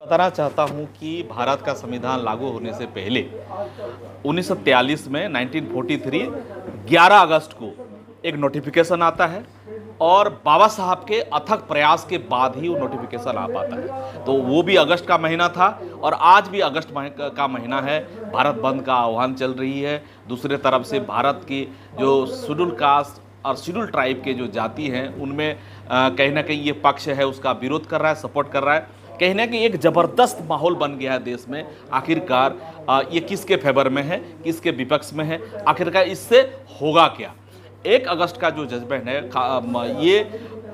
बताना चाहता हूं कि भारत का संविधान लागू होने से पहले 1943 में 1943 11 अगस्त को एक नोटिफिकेशन आता है और बाबा साहब के अथक प्रयास के बाद ही वो नोटिफिकेशन आ पाता है। तो वो भी अगस्त का महीना था और आज भी अगस्त का महीना है। भारत बंद का आह्वान चल रही है। दूसरे तरफ से भारत की जो शेड्यूल कास्ट और शेड्यूल ट्राइब के जो जाति हैं उनमें कहीं ना कहीं ये पक्ष है उसका विरोध कर रहा है, सपोर्ट कर रहा है। कहीं ना कहीं एक ज़बरदस्त माहौल बन गया है देश में। आखिरकार ये किसके फेवर में है, किसके विपक्ष में है, आखिरकार इससे होगा क्या। 1 अगस्त का जो जजमेंट है ये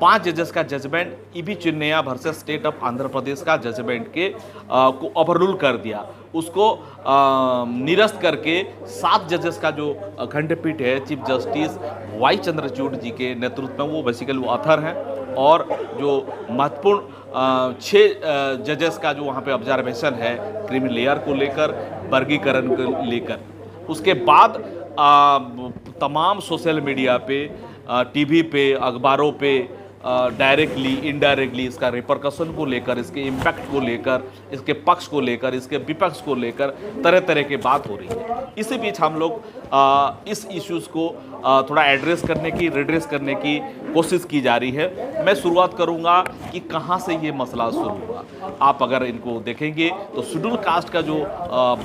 5 जजेस का judgement E B Chinnaiah versus state of Andhra Pradesh का जजमेंट के को ओवररूल कर दिया। उसको निरस्त करके 7 जजेस का जो खंडपीठ है चीफ जस्टिस वाई चंद्रचूड़ जी के नेतृत्व में, वो बेसिकली वो ऑथर हैं और जो महत्वपूर्ण 6 जजेस का जो वहाँ पे ऑब्जर्वेशन है क्रिमिनल लेयर को लेकर, वर्गीकरण को लेकर। उसके बाद तमाम सोशल मीडिया पे, टीवी पे, अखबारों पे डायरेक्टली इनडायरेक्टली इसका रिपरकशन को लेकर, इसके इम्पैक्ट को लेकर, इसके पक्ष को लेकर, इसके विपक्ष को लेकर तरह तरह की बात हो रही है। इसी बीच हम लोग इस इश्यूज़ को थोड़ा एड्रेस करने की, रिड्रेस करने की कोशिश की जा रही है। मैं शुरुआत करूंगा कि कहाँ से ये मसला शुरू हुआ। आप अगर इनको देखेंगे तो शेड्यूल कास्ट का जो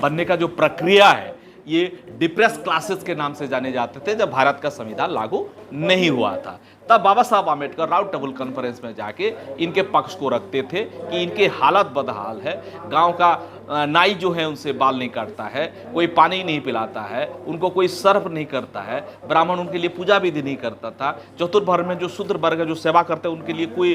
बनने का जो प्रक्रिया है ये डिप्रेस क्लासेस के नाम से जाने जाते थे जब भारत का संविधान लागू नहीं हुआ था। तब बाबा Saheb Ambedkar round table conference में जाके इनके पक्ष को रखते थे कि इनके हालत बदहाल है। गांव का नाई जो है उनसे बाल नहीं काटता है, कोई पानी नहीं पिलाता है, उनको कोई सर्व नहीं करता है, ब्राह्मण उनके लिए पूजा विधि नहीं करता था, चतुर्वर्ग में जो शूद्र वर्ग जो सेवा करते हैं उनके लिए कोई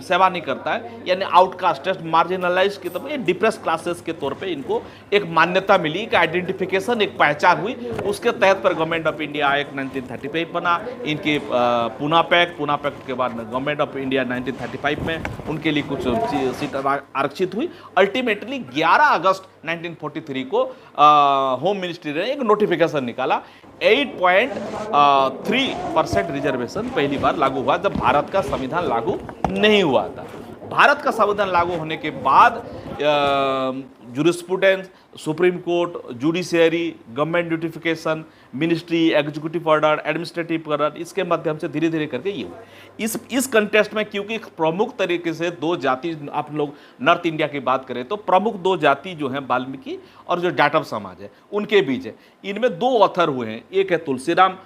सेवा नहीं करता है। यानी आउटकास्टेड, मार्जिनलाइज की तरफ, ये डिप्रेस क्लासेस के तौर पर इनको एक मान्यता मिली, एक आइडेंटिफिकेशन, एक पहचान हुई। उसके तहत पर गवर्नमेंट ऑफ इंडिया एक्ट 1935 बना। इनके पूना पैक्ट के बाद गवर्नमेंट ऑफ इंडिया 1935 में उनके लिए कुछ सीट आरक्षित हुई। अल्टीमेटली 11 अगस्त 1943 को होम मिनिस्ट्री ने एक नोटिफिकेशन निकाला। 8.3% रिजर्वेशन पहली बार लागू हुआ जब भारत का संविधान लागू नहीं हुआ था। भारत का संविधान लागू होने के बाद jurisprudence, supreme court, judiciary, government notification, ministry, executive order, administrative order, इसके माध्यम से धीरे धीरे करके ये हुआ। इस कंटेस्ट में क्योंकि प्रमुख तरीके से 2 जाति, आप लोग नॉर्थ इंडिया की बात करें तो प्रमुख 2 जाति जो हैं वाल्मीकि और जो जाटव समाज है उनके बीच है। इनमें 2 ऑथर हुए हैं। एक है तुलसीराम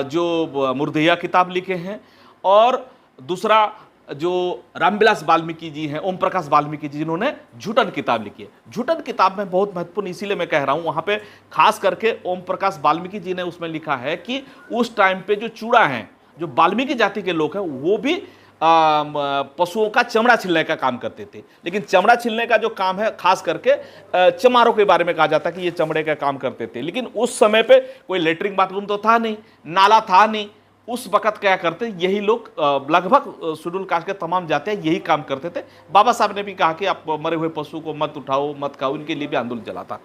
जो मुर्दहिया किताब लिखे हैं और दूसरा जो रामविलास वाल्मीकि जी हैं, ओम प्रकाश वाल्मीकि जी, जिन्होंने झूठन किताब लिखी है। झूठन किताब में बहुत महत्वपूर्ण इसीलिए मैं कह रहा हूं, वहां पे खास करके ओम प्रकाश वाल्मीकि जी ने उसमें लिखा है कि उस टाइम पे जो चूड़ा हैं, जो वाल्मीकि जाति के लोग हैं, वो भी पशुओं का चमड़ा छिलने का काम करते थे। लेकिन चमड़ा छिलने का जो काम है खास करके चमारों के बारे में कहा जाता है कि ये चमड़े का काम करते थे। लेकिन उस समय पे कोई लेटरिन बाथरूम तो था नहीं, नाला था नहीं। उस वक्त क्या करते, यही लोग लगभग शेड्यूल कास्ट के तमाम जाते यही काम करते थे। बाबा साहब ने भी कहा कि आप मरे हुए पशु को मत उठाओ, मत खाओ, इनके लिए भी आंदोलन चला था।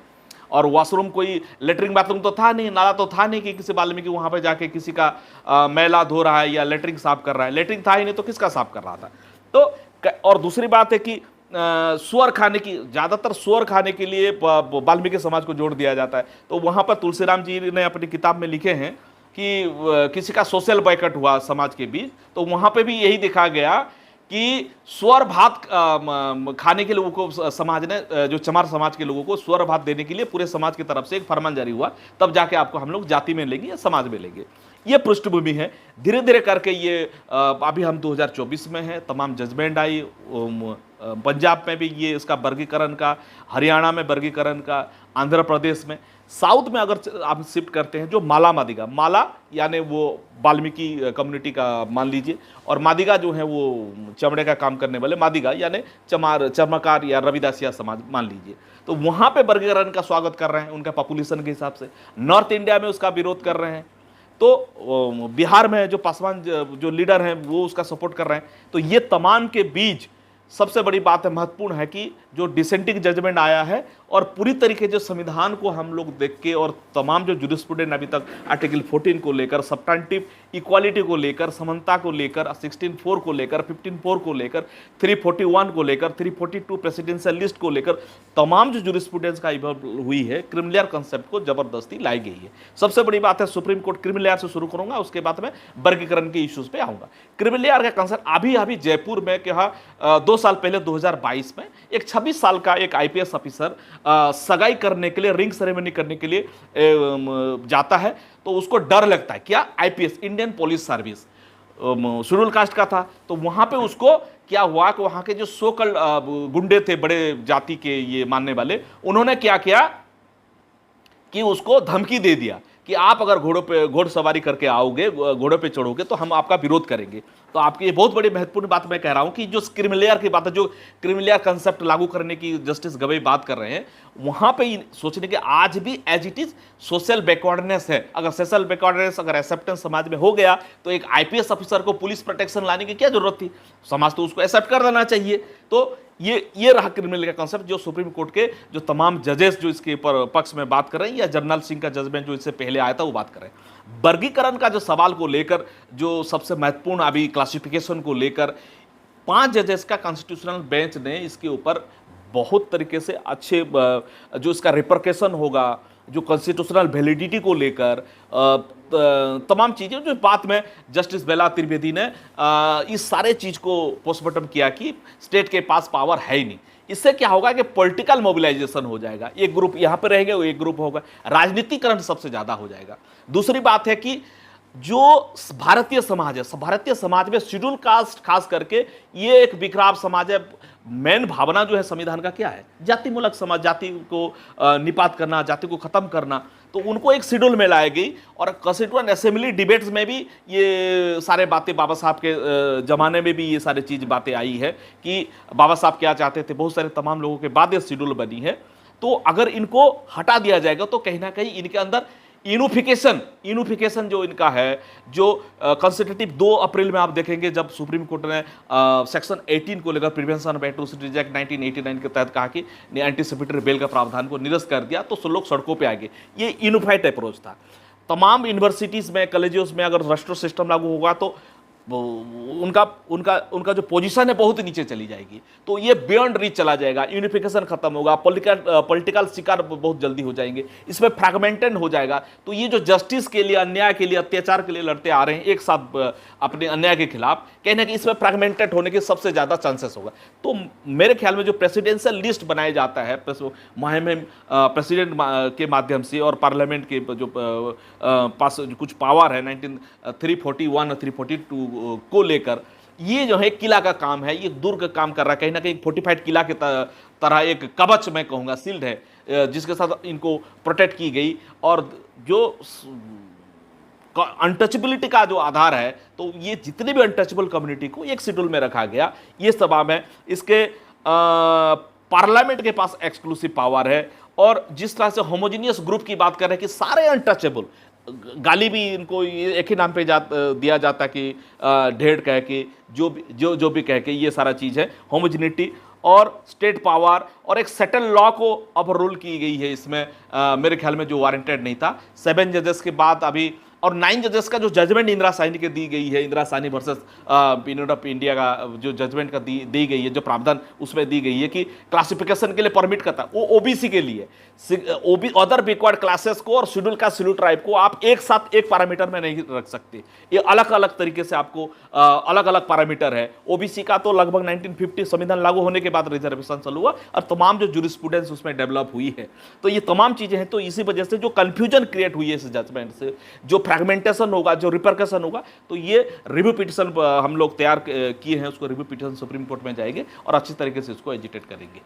और वॉशरूम, कोई लेटरिन बाथरूम तो था नहीं, नाला तो था नहीं कि किसी वाल्मीकि वहां पर जाके किसी का मैला धो रहा है या लेटरिन साफ कर रहा है। लेटरिन था ही नहीं तो किसका साफ कर रहा था। तो और दूसरी बात है कि सुअर खाने की, ज़्यादातर सुअर खाने के लिए वाल्मीकि समाज को जोड़ दिया जाता है। तो वहाँ पर तुलसीराम जी ने अपनी किताब में लिखे हैं कि किसी का सोशल बाइकआउट हुआ समाज के बीच, तो वहाँ पे भी यही देखा गया कि स्वर भात खाने के लोगों को समाज ने, जो चमार समाज के लोगों को स्वर भात देने के लिए पूरे समाज की तरफ से एक फरमान जारी हुआ। तब जाके आपको हम लोग जाति में लेंगे या समाज में लेंगे। ये पृष्ठभूमि है। धीरे धीरे करके ये अभी हम 2024 में हैं, तमाम जजमेंट आई। पंजाब में भी ये इसका वर्गीकरण का, हरियाणा में वर्गीकरण का, आंध्र प्रदेश में। साउथ में अगर आप शिफ्ट करते हैं, जो माला मादिगा, माला यानी वो वाल्मीकि कम्युनिटी का मान लीजिए, और मादिगा जो है वो चमड़े का काम करने वाले, मादिगा यानी चर्मकार या रविदासिया समाज मान लीजिए। तो वहाँ पे वर्गीकरण का स्वागत कर रहे हैं उनका पॉपुलेशन के हिसाब से। नॉर्थ इंडिया में उसका विरोध कर रहे हैं। तो बिहार में जो पासवान जो लीडर हैं वो उसका सपोर्ट कर रहे हैं। तो ये तमाम के बीच सबसे बड़ी बात है, महत्वपूर्ण है कि जो डिसेंटिंग जजमेंट आया है और पूरी तरीके जो संविधान को हम लोग देख के और तमाम जो जुरिस्प्रूडेंस अभी तक आर्टिकल 14 को लेकर, सब्सटेंटिव इक्वालिटी को लेकर, समानता को लेकर, 16(4) को लेकर, 15(4) को लेकर, 341 को लेकर, 342 प्रेसिडेंशियल लिस्ट को लेकर, तमाम जो जुरिस्प्रूडेंस का इवॉल्व हुई है, क्रिमिनल कंसेप्ट को जबरदस्ती लाई गई है। सबसे बड़ी बात है, सुप्रीम कोर्ट क्रिमिनल से शुरू करूंगा, उसके बाद में वर्गीकरण के इश्यूज पे आऊंगा। क्रिमिनल का कंसेप्ट अभी जयपुर में क्या 2 साल पहले 2022 में एक 26 साल का एक आईपीएस ऑफिसर सगाई करने के लिए, रिंग सेरेमनी करने के लिए जाता है, तो उसको डर लगता है। क्या? IPS, Indian police service, schedule caste का था। तो वहां पे उसको क्या हुआ कि वहां के जो सोकल गुंडे थे, बड़े जाति के ये मानने वाले, उन्होंने क्या किया कि उसको धमकी दे दिया कि आप अगर घोड़सवारी करके आओगे, घोड़े पे चढ़ोगे, तो हम आपका विरोध करेंगे। तो आपकी ये बहुत बड़ी महत्वपूर्ण बात मैं कह रहा हूं कि जो क्रिमिनल की बात है, जो क्रिमिनल कंसेप्ट लागू करने की जस्टिस गवई बात कर रहे हैं, वहां पे सोचने के आज भी as it is social backwardness है। अगर सोशल बैकवर्डनेस, अगर एक्सेप्टेंस समाज में हो गया, तो एक आईपीएस ऑफिसर को पुलिस प्रोटेक्शन लाने की क्या जरूरत थी? समाज तो उसको एक्सेप्ट कर देना चाहिए। तो ये रहा क्रिमिनल का कॉन्सेप्ट, जो सुप्रीम कोर्ट के जो तमाम जजेस जो इसके पक्ष में बात कर रहे हैं, या जर्नल सिंह का जजमेंट जो इससे पहले आया था वो बात कर रहे हैं। वर्गीकरण का जो सवाल को लेकर, जो सबसे महत्वपूर्ण अभी क्लासिफिकेशन को लेकर 5 जजेस का कॉन्स्टिट्यूशनल बेंच ने इसके ऊपर बहुत तरीके से अच्छे जो इसका रिपरकेशन होगा, जो कॉन्स्टिट्यूशनल वैलिडिटी को लेकर तमाम चीज़ें, जो बात में जस्टिस बेला त्रिवेदी ने इस सारे चीज़ को पोस्टमार्टम किया कि स्टेट के पास पावर है ही नहीं। इससे क्या होगा कि पॉलिटिकल मोबिलाइजेशन हो जाएगा, एक ग्रुप यहाँ पे रहेगा, वो एक ग्रुप होगा, राजनीतिकरण सबसे ज़्यादा हो जाएगा। दूसरी बात है कि जो भारतीय समाज है, भारतीय समाज में शेड्यूल कास्ट खास करके ये एक विकराल समाज है। मेन भावना जो है संविधान का क्या है? जाति मूलक समाज, जाति को निपात करना, जाति को खत्म करना। तो उनको एक शेड्यूल में लाई गई और कॉन्स्टिट्यूएंट असेंबली डिबेट्स में भी ये सारे बातें, बाबा साहब के जमाने में भी ये सारी चीज बातें आई है कि बाबा साहब क्या चाहते थे, बहुत सारे तमाम लोगों के बाद ये शेड्यूल बनी है। तो अगर इनको हटा दिया जाएगा तो कहीं ना कहीं इनके अंदर यूनिफिकेशन जो इनका है, जो कॉन्स्टिट्यूटिव 2 अप्रैल में आप देखेंगे जब सुप्रीम कोर्ट ने सेक्शन 18 को लेकर प्रिवेंशन ऑफ एट्रोसिटीज एक्ट 1989 के तहत कहा कि एंटीसिपेटरी बेल का प्रावधान को निरस्त कर दिया, तो लोग सड़कों पे आ गए। ये यूनिफाइड अप्रोच था। तमाम यूनिवर्सिटीज में, कॉलेजेस में अगर रजिस्टर सिस्टम लागू होगा तो उनका जो पोजीशन है बहुत नीचे चली जाएगी। तो ये बियॉन्ड रीच चला जाएगा, यूनिफिकेशन खत्म होगा, पॉलिटिकल शिकार बहुत जल्दी हो जाएंगे, इसमें फ्रैगमेंटेड हो जाएगा। तो ये जो जस्टिस के लिए, अन्याय के लिए, अत्याचार के लिए लड़ते आ रहे हैं एक साथ अपने अन्याय के खिलाफ, कहने कि इसमें फ्रैगमेंटेड होने के सबसे ज्यादा चांसेस होगा। तो मेरे ख्याल में जो प्रेसिडेंशियल लिस्ट बनाया जाता है मुहिम प्रेसिडेंट के माध्यम से और पार्लियामेंट के जो पास कुछ पावर है 341 और 342 को लेकर, ये जो है किला का काम है, ये दुर्ग का काम कर रहा है, कहीं ना कहीं फोर्टिफाइड किला के तरह एक कवच मैं कहूँगा, सील्ड है, जिसके साथ इनको प्रोटेक्ट की गई। और जो अनटचेबिलिटी का जो आधार है, तो ये जितने भी अनटचेबल कम्युनिटी को एक शेड्यूल में रखा गया, ये सबब है। इसके पार्लियामेंट के पास एक्सक्लूसिव पावर है। और जिस तरह से होमोजीनियस ग्रुप की बात कर रहे हैं कि सारे अनटचेबल, गाली भी इनको एक ही नाम पे दिया जाता कि ढेर कह के, जो भी कह के, ये सारा चीज़ है होमोजिनिटी और स्टेट पावर और एक सेटल लॉ को ओवररूल की गई है इसमें। मेरे ख्याल में जो वारंटेड नहीं था। 7 जजेस के बाद अभी और 9 जजेस का जो जजमेंट इंदिरा साहनी के दी गई है, Indira Sahni versus union of India का जो जजमेंट का दी गई है, जो प्रावधान उसमें दी गई है कि क्लासिफिकेशन के लिए परमिट करता है, वो ओबीसी के लिए, अदर बैकवर्ड क्लासेस को और शेड्यूल कास्ट शेड्यूल ट्राइब को आप एक साथ एक पैरामीटर में नहीं रख सकते। ये अलग अलग तरीके से आपको अलग अलग पैरामीटर है। ओबीसी का तो लगभग 1950 संविधान लागू होने के बाद रिजर्वेशन चालू हुआ और तमाम जो जूरिस्प्रूडेंस उसमें डेवलप हुई है। तो ये तमाम चीजें हैं। तो इसी वजह से जो कंफ्यूजन क्रिएट हुई है इस जजमेंट से, जो फ्रैगमेंटेशन होगा, जो रिपरकशन होगा, तो ये रिव्यू पिटिशन हम लोग तैयार किए हैं, उसको रिव्यू पिटिशन सुप्रीम कोर्ट में जाएंगे और अच्छी तरीके से इसको एजिटेट करेंगे।